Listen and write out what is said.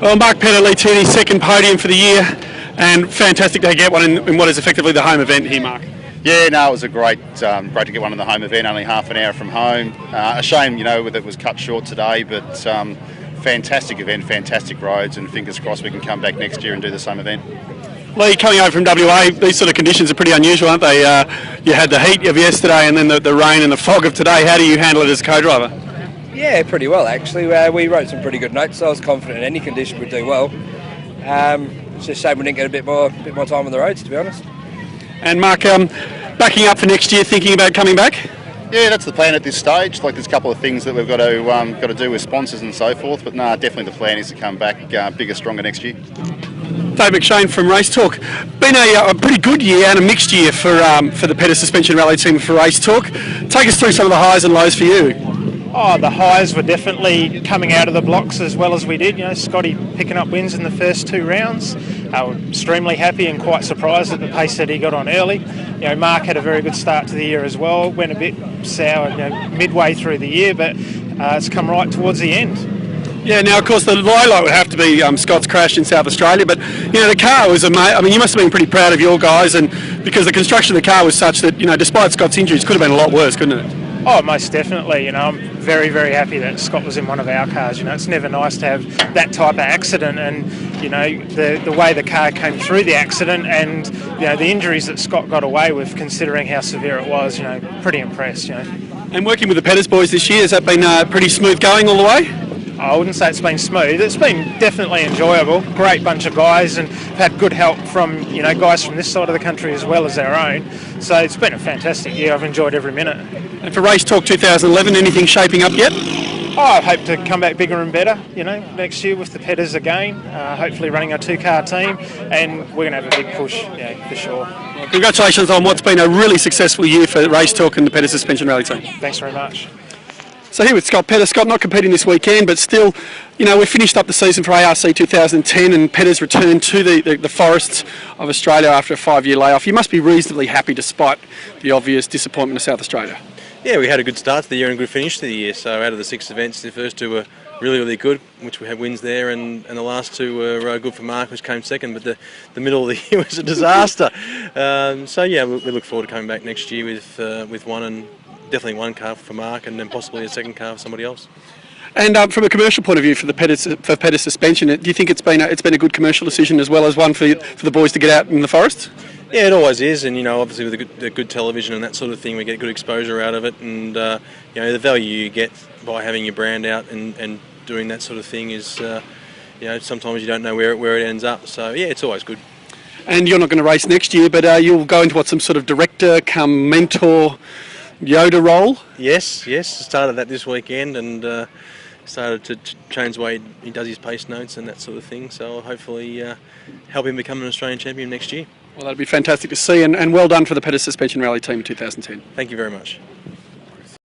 Well, Mark Pedders, second podium for the year, and fantastic to get one in what is effectively the home event here, Mark. Yeah, no, it was a great to get one in the home event, only half an hour from home. A shame, that it was cut short today, but fantastic event, fantastic roads, and fingers crossed we can come back next year and do the same event. Lee, coming over from WA, these sort of conditions are pretty unusual, aren't they? You had the heat of yesterday and then the rain and the fog of today. How do you handle it as a co-driver? Yeah, pretty well actually. We wrote some pretty good notes, so I was confident in any condition we'd do well. It's just a shame we didn't get a bit more time on the roads, to be honest. And Mark, backing up for next year, thinking about coming back? Yeah, that's the plan at this stage. Like, there's a couple of things that we've got to do with sponsors and so forth, but no, definitely the plan is to come back bigger, stronger next year. Dave McShane from Race Talk. Been a pretty good year and a mixed year for the Pedders Suspension Rally team for Race Talk. Take us through some of the highs and lows for you. Oh, the highs were definitely coming out of the blocks as well as we did. Scotty picking up wins in the first two rounds. We're extremely happy and quite surprised at the pace that he got on early. Mark had a very good start to the year as well. Went a bit sour midway through the year, but it's come right towards the end. Yeah, now of course the low would have to be Scott's crash in South Australia, but the car was amazing. I mean, you must have been pretty proud of your guys, and because the construction of the car was such that despite Scott's injuries, could have been a lot worse, couldn't it? Oh, most definitely. I'm very, very happy that Scott was in one of our cars. It's never nice to have that type of accident, and the way the car came through the accident, and the injuries that Scott got away with, considering how severe it was. Pretty impressed. And working with the Pedders boys this year, has that been pretty smooth going all the way? I wouldn't say it's been smooth. It's been definitely enjoyable. Great bunch of guys, and had good help from guys from this side of the country as well as our own. So it's been a fantastic year. I've enjoyed every minute. And for Race Talk 2011, anything shaping up yet? I hope to come back bigger and better. Next year with the Pedders again. Hopefully running a two-car team, and we're going to have a big push, for sure. Well, congratulations on what's been a really successful year for Race Talk and the Pedders Suspension Rally team. Thanks very much. So here with Scott Pedders. Scott, not competing this weekend, but still, we finished up the season for ARC 2010 and Pedders returned to the forests of Australia after a 5-year layoff. You must be reasonably happy despite the obvious disappointment of South Australia. Yeah, we had a good start to the year and a good finish to the year. So out of the 6 events, the first 2 were really, really good, which we had wins there, and the last 2 were good for Mark, which came second, but the middle of the year was a disaster. So yeah, we look forward to coming back next year with one, and definitely one car for Mark, and then possibly a second car for somebody else. And from a commercial point of view for Pedders Suspension, do you think it's been a good commercial decision as well as one for the boys to get out in the forest? Yeah, it always is, and obviously with the good television and that sort of thing, we get good exposure out of it, and the value you get by having your brand out and doing that sort of thing is, sometimes you don't know where it ends up. So yeah, it's always good. And you're not going to race next year, but you'll go into some sort of director come mentor Yoda role? Yes, started that this weekend, and started to change the way he does his pace notes and that sort of thing, so I'll hopefully help him become an Australian champion next year. Well, that'd be fantastic to see, and well done for the Pedders Suspension Rally team in 2010. Thank you very much.